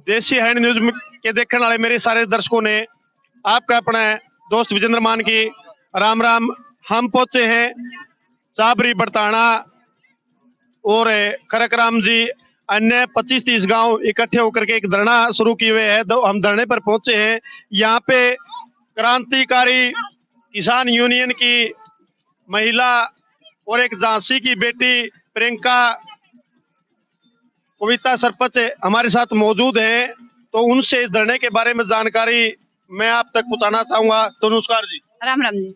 देसी hand news के देखने वाले मेरे सारे दर्शकों ने आपका अपना दोस्त विजेंद्र मान की राम राम। हम पहुंचे हैं चाबरी बरताना और खरकराम जी अन्य 25-30 गांव इकट्ठे होकर के एक धरना शुरू किए हुए हैं। तो हम धरने पर पहुंचे हैं। यहाँ पे क्रांतिकारी किसान यूनियन की महिला और एक झांसी की बेटी प्रियंका कविता सरपंच हमारे साथ मौजूद हैं। तो उनसे धरने के बारे में जानकारी मैं आप तक पहुंचाना चाहूंगा। तो नमस्कार जी। राम राम जी।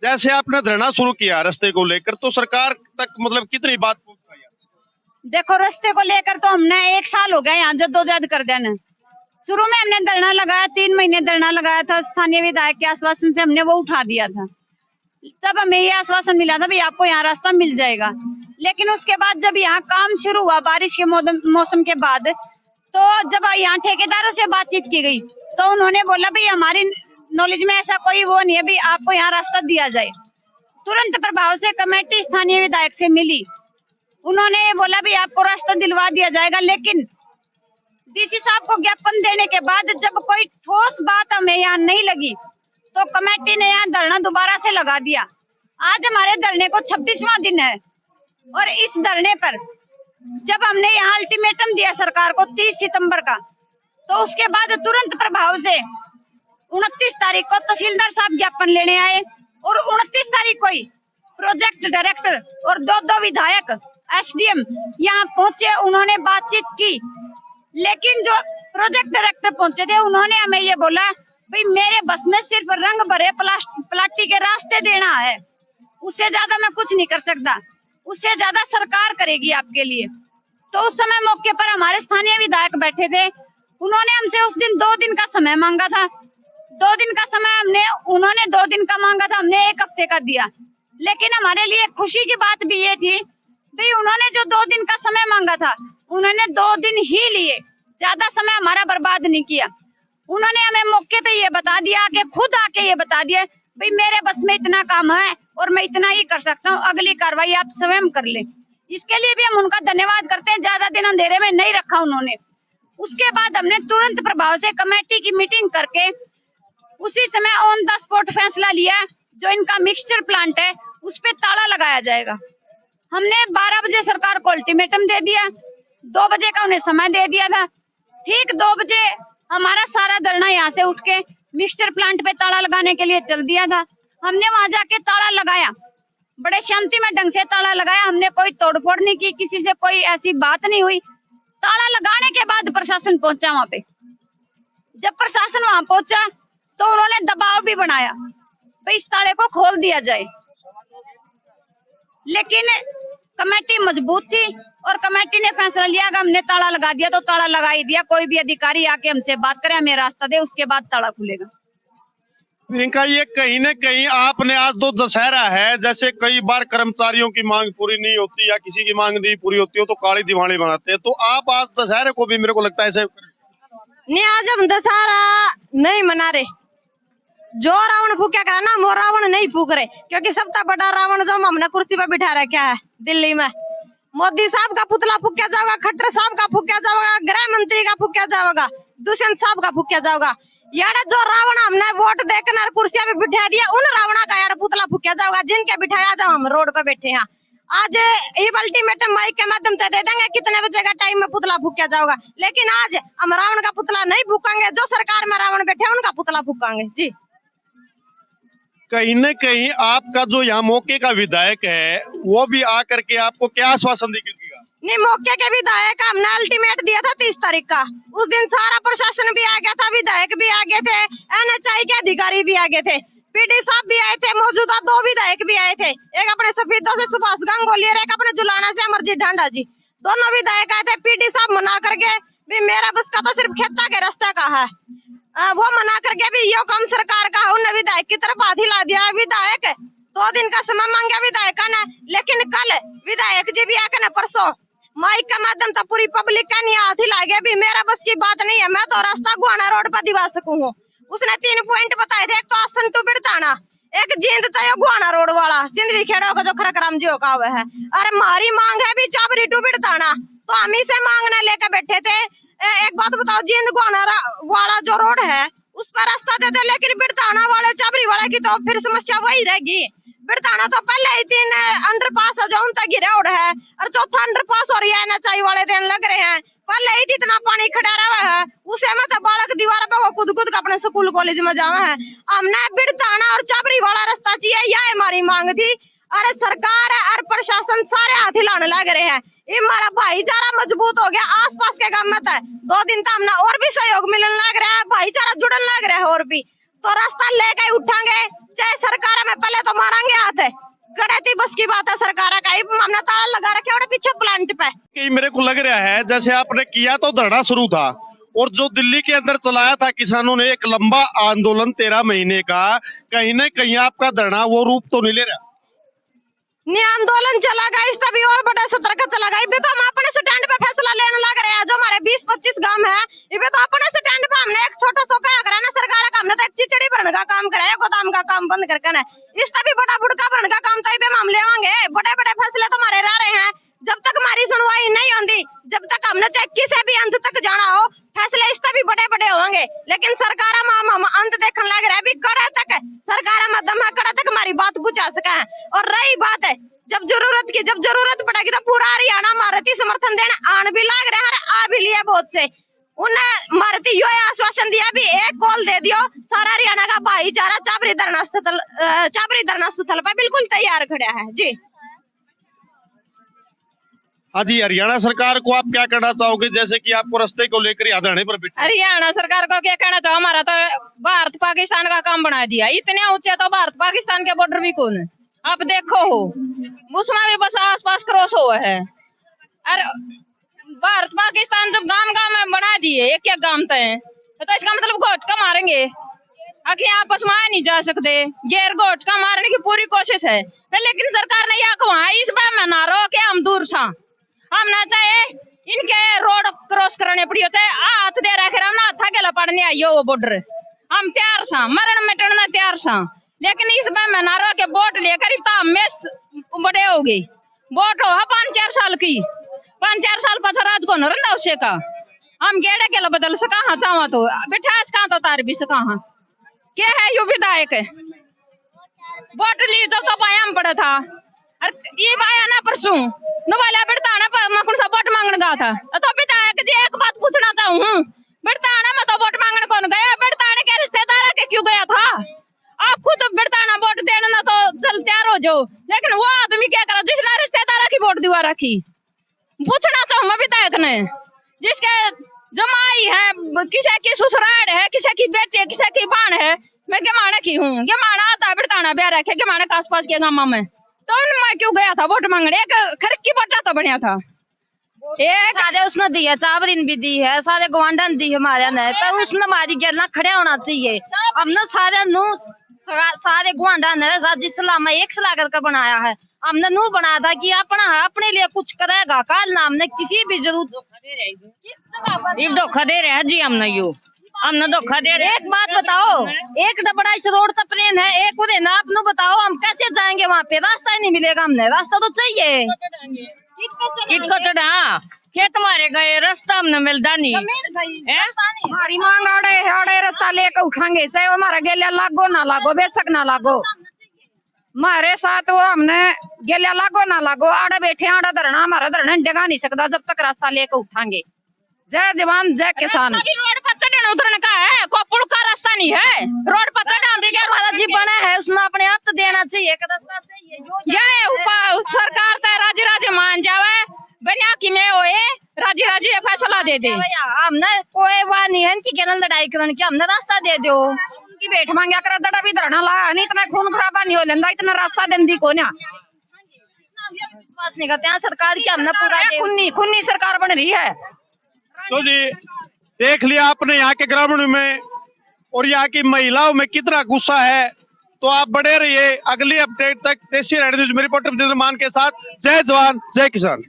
जैसे आपने धरना शुरू किया रास्ते को लेकर, तो सरकार तक मतलब कितनी बात पहुंच पाई? देखो, रास्ते को लेकर तो हमने 1 साल हो गया यहाँ जद्दोजहद कर देना। शुरू में हमने धरना लगाया, 3 महीने धरना लगाया था। स्थानीय विधायक के आश्वासन से हमने वो उठा दिया था। तब हमें ये आश्वासन मिला था भी आपको यहाँ रास्ता मिल जाएगा। लेकिन उसके बाद जब यहाँ काम शुरू हुआ बारिश के मौसम के बाद, तो जब यहाँ ठेकेदारों से बातचीत की गई तो उन्होंने बोला भाई हमारी नॉलेज में ऐसा कोई वो नहीं है भी आपको यहाँ रास्ता दिया जाए। तुरंत प्रभाव से कमेटी स्थानीय विधायक से मिली, उन्होंने बोला भी आपको रास्ता दिलवा दिया जाएगा। लेकिन डीसी साहब को ज्ञापन देने के बाद जब कोई ठोस बात हमें यहाँ नहीं लगी तो कमेटी ने यहाँ धरना दोबारा से लगा दिया। आज हमारे धरने को 26वां दिन है और इस धरने पर जब हमने यहाँ अल्टीमेटम दिया सरकार को 30 सितंबर का, तो उसके बाद तुरंत प्रभाव से 29 तारीख को तहसीलदार साहब ज्ञापन लेने आए और 29 तारीख को ही प्रोजेक्ट डायरेक्टर और दो विधायक एसडीएम यहाँ पहुंचे, उन्होंने बातचीत की। लेकिन जो प्रोजेक्ट डायरेक्टर पहुंचे थे उन्होंने हमें ये बोला भाई मेरे बस में सिर्फ रंग भरे प्लास्टिक के रास्ते देना है, उससे ज्यादा मैं कुछ नहीं कर सकता, उससे ज्यादा सरकार करेगी आपके लिए। तो उस समय मौके पर हमारे स्थानीय विधायक बैठे थे, उन्होंने हमसे उस दिन 2 दिन का समय मांगा था। 2 दिन का समय उन्होंने 2 दिन का मांगा था, हमने 1 हफ्ते का दिया। लेकिन हमारे लिए खुशी की बात भी ये थी भाई उन्होंने जो 2 दिन का समय मांगा था उन्होंने 2 दिन ही लिए, ज्यादा समय हमारा बर्बाद नहीं किया। उन्होंने हमें मौके पे ये बता दिया कि खुद आके ये बता दिया भाई मेरे बस में इतना काम है और मैं इतना ही कर सकता हूँ, अगली कार्रवाई आप स्वयं कर लें। इसके लिए भी हम उनका धन्यवाद करते हैं, ज्यादा दिन अंधेरे में नहीं रखा उन्होंने। उसके बाद हमने तुरंत प्रभाव से कमेटी की मीटिंग करके उसी समय ऑन द स्पॉट फैसला लिया, जो इनका मिक्सचर प्लांट है उस पे ताला लगाया जाएगा। हमने 12 बजे सरकार को अल्टीमेटम दे दिया, 2 बजे का उन्हें समय दे दिया था। ठीक 2 बजे हमारा सारा धरना यहाँ से उठ के मिक्सचर प्लांट पे ताला लगाने के लिए चल दिया था। हमने वहां जाके ताला लगाया, बड़े शांति में ढंग से ताला लगाया, हमने कोई तोड़फोड़ नहीं की, किसी से कोई ऐसी बात नहीं हुई। ताला लगाने के बाद प्रशासन पहुंचा वहां पे। जब प्रशासन वहां पहुंचा तो उन्होंने दबाव भी बनाया तो इस ताले को खोल दिया जाए, लेकिन कमेटी मजबूत थी और कमेटी ने फैसला लिया कि हमने ताला लगा दिया तो ताला लगा ही दिया। कोई भी अधिकारी आके हमसे बात करे, हमें रास्ता दे, उसके बाद ताला खुलेगा। प्रियंका, ये कहीं न कहीं आपने आज तो दशहरा है, जैसे कई बार कर्मचारियों की मांग पूरी नहीं होती या किसी की मांग नहीं पूरी होती हो तो काली दिवाली बनाते हैं, तो आप आज दशहरे को भी मेरे को लगता है ऐसे नहीं, आज हम दशहरा नहीं मना रहे। जो रावण फूका करा ना वो रावण नहीं फूक रहे, क्योंकि सबसे बड़ा रावण जो हमने कुर्सी पर बिठा रखा है दिल्ली में, मोदी साहब का पुतला फूका जाएगा, खट्टर साहब का फूका जाएगा, गृह मंत्री का फूका जाएगा, दुष्यंत साहब का फूका जाएगा। यार जो रावण हमने वोट देकर कुर्सियां पे बिठा दिया, उन रावण का यार पुतला फूका जाएगा जिनके बिठाया जाओ हम रोड पे बैठे हैं। आज अल्टीमेटम माइक के माध्यम से दे देंगे कितने बजे का टाइम में पुतला फूका जाएगा, लेकिन आज हम रावण का पुतला नहीं फूकेंगे, जो सरकार में रावण बैठे उनका पुतला फूकेंगे जी। कहीं न कहीं आपका जो यहाँ मौके का विधायक है वो भी आकर के आपको क्या आश्वासन देगा? नहीं, मौके के विधायक हमने अल्टीमेट दिया था 30 तारीख का, उस दिन सारा प्रशासन भी आ गया था, विधायक भी आ गए थे, एनएचआई के अधिकारी भी आ गए थे, पीडी साहब भी आए थे, मौजूदा 2 विधायक भी आए थे, एक अपने सफीदों से सुभाष गंगोली और एक अपने जुलाना से अमरजीत ढांडा जी, दोनों विधायक आए थे। पीडी साहब मना करके भी मेरा बस का तो सिर्फ खेता के रास्ता का है, वो मना करके भी यो काम सरकार का है, उन्हें विधायक की तरफ हाथ हिला दिया। विधायक 2 दिन का समय मांगा विधायक ने, लेकिन कल विधायक जी भी आके न परसों माइक के माध्यम से पूरी पब्लिक का नहीं हाथ हिला गया भी मेरा बस की बात नहीं है, मैं तो रास्ता गुआना रोड पर दिवा सकूं। उसने 3 पॉइंट बताए थे, एक तो आसन टू बिरताना, एक जींद चाहिए गुआना रोड वाला सिंधवी खेड़ा का जो खरकराम जी का हुआ है। अरे हमारी मांग है भी चाबरी टू बिड़ताना, तो हम ही से मांगने लेकर बैठे थे। एक बात बताओ, जींद गुआना वाला जो रोड है उस पर रास्ता दे दे, लेकिन बिड़ताना वाले चाबरी वाले की तो फिर समस्या वही रहेगी। बिड़ताना तो पहले ही 3 अंडरपास जो उनका गिरावट है, और चौथा अंडरपास और ये नचाई वाले दिन लग रहे हैं। पहले ही जितना पानी खड़ा रहा है उसे में तो बालक दीवार पे कूद कूद के अपने स्कूल कॉलेज में जावा है। हमने बिड़ताना और चाबरी वाला रास्ता चाहिए, यह हमारी मांग थी। अरे सरकार और प्रशासन सारे हाथ हिलाने लग रहे हैं। ये हमारा भाईचारा मजबूत हो गया। आसपास के गांव में तो 2 दिन तो हमने और भी सहयोग मिलने लग रहा है, भाईचारा जुड़ने लग रहा है। और भी तो रास्ता लेके उठांगे, चाहे सरकार में पहले तो मारेंगे हाथ। गड़ती बस की बात है सरकार का, हमने ताला लगा रखे और पीछे प्लांट पे। कि मेरे को लग रहा है जैसे आपने किया तो धरना शुरू था, और जो दिल्ली के अंदर चलाया था किसानों ने एक लंबा आंदोलन 13 महीने का, कहीं न कहीं आपका धरना वो रूप तो नहीं ले रहा। नहीं, आंदोलन चला गया, इस तभी और बड़ा सत्र का चला गया। तो हम अपने स्टैंड पे फैसला लेने लग रहे हैं। जो हमारे 20-25 गांव है, इबे तो अपने स्टैंड पे हमने एक छोटा सा क्या करा ना, सरकार का हमने तो एक चिचड़ी भरने का काम कराया, गोदाम का काम बंद करके ना। इस तभी बड़ा बुड़का भरने का काम तो इबे हम लेवांगे। बड़े बड़े फैसले तो हमारे रह रहे हैं। जब तक हमारी सुनवाई नहीं होती, जब तक हमने चाहे किसी भी अंत तक जाना हो, फैसले इस तभी बड़े बड़े होंगे। लेकिन सरकार हम अंत देखने लग रहे हैं। अभी कड़ा तक सरकार मध्यम कड़ा तक हमारी बात बुझा सका है। और रही बात है जब जरूरत पड़ेगी तो पूरा हरियाणा मारती समर्थन देने आन भी लग रहे हैं, आ भी लिया बहुत से। उन्हें मारती यो आश्वासन दिया भी एक कॉल दे दियो, सारा हरियाणा का भाईचारा चाबरी धरना स्थल पर बिल्कुल तैयार खड़ा है जी। हाँ जी, हरियाणा सरकार को आप क्या कहना चाहोगे, जैसे कि आपको रास्ते को लेकर यहाँ धरने पर बैठे? हरियाणा सरकार को क्या कहना चाहो, हमारा तो भारत पाकिस्तान का काम बना दिया। इतने ऊंचे तो भारत पाकिस्तान के बॉर्डर भी कौन है, आप देखो हो, उसमें भी बस आसपास क्रॉस हुआ है। अरे भारत पाकिस्तान जब गांव में बना दिए, एक गांव तय, तो इसका मतलब घोट का मारेंगे। आगे आपस में नहीं जा सकते, गैर घोट का मारने की पूरी कोशिश है। लेकिन सरकार ने यह कहा इस बार में ना रो के हम दूर था, हम ना चाहे इनके रोड क्रॉस करने पड़ी होते हाथ दे रखे हम ना था के पड़ने आइयो वो बॉर्डर, हम तैयार था, मरण मिटना तैयार था। लेकिन इस बार में नारो के वोट लेकर बड़े हो गई। वोट हो 5-4 साल की, 5-4 साल पता राज को नरंदा उसे का हम गेड़े के बदल सका। हाँ चावा तो बिठास कहाँ तो तार भी सका। हाँ क्या है यो विधायक है, वोट ली तो पाया पड़ा था। ये बाया ना परसों नुबाला बिड़ताना पर मैं कौन सा वोट मांगने गया था, तो विधायक जी एक बात पूछना चाहूँ, बिड़ताना में तो वोट मांगने कौन गया, बिड़ताना के रिश्तेदार के क्यों गया था? आप खुद बिड़ताना वोट देना ना तो चल तैयार हो जाओ, लेकिन वो आदमी क्या करा जिसने रिश्तेदार की वोट दिवा रखी। पूछना चाहूँ मैं विधायक ने, जिसके जमाई है, किसी की ससुराल है, किसी की बेटी है, किसी की बहन है, मैं गेमाना की हूँ, गेमाना आता बिड़ताना ब्याह रखे गेमाना के आसपास के गाँव में, तो मैं क्यों गया था वोट मांगने? एक खरकी बटा तो बढ़िया था, एक सारे उसने दी है, चावरीन भी दी है, सारे गवांडन दी हमारे ने, पर उसने हमारी गिरना खड़े होना चाहिए। हमने सारे गवांडन ने राजी सलाह में एक सलाह करके बनाया है। हमने नू बनाया था कि अपने लिए कुछ करेगा कल ना, हमने किसी भी जरूरत धोखा दे रहे हैं जी। हमने धोखा दे रहे। एक बात बताओ, एक डबड़ा इस रोड का प्लेन है, एक उधर ना, आप बताओ हम कैसे जाएंगे वहाँ पे? रास्ता ही नहीं मिलेगा, हमने रास्ता तो चाहिए। किसको चढ़ा क्या तुम्हारे गए रास्ता हमने मिलता नहीं। हमारी मांग आड़े रास्ता लेकर उठाएंगे, चाहे हमारा गेलिया लागो ना लागो, बेशक ना लागो हमारे साथ, वो हमने गेलिया लागो ना लागो, आड़े बैठे आड़ा धरना, हमारा धरना जगा नहीं सकता जब तक रास्ता लेकर उठाएंगे। जय जवान जय किसान। रोड पर चढ़ने उतरने का है, कोई पुल का रास्ता नहीं है, रोड पर चढ़ने हमारा जी बना है, उसने अपने आप तो देना चाहिए, एक रास्ता चाहिए। सरकार तो राजी मान जावे, बनिया की में होए राजी फैसला दे दे। हमने कोई बात नहीं है कि लड़ाई करने की, हमने रास्ता दे दो उनकी बैठ मांगा कर दड़ा भी धरना ला, नहीं इतना खून खराबा नहीं हो लेंदा, इतना रास्ता देंदी को ना विश्वास नहीं करते हैं सरकार की। हमने पूरा खुन्नी सरकार बन रही है। तो जी देख लिया आपने यहाँ के ग्रामीणों में और यहाँ की महिलाओं में कितना गुस्सा है। तो आप बड़े रहिए अगली अपडेट तक। देसी रेडियो न्यूज़ में रिपोर्टर विजेंद्र मान के साथ, जय जवान जय किसान।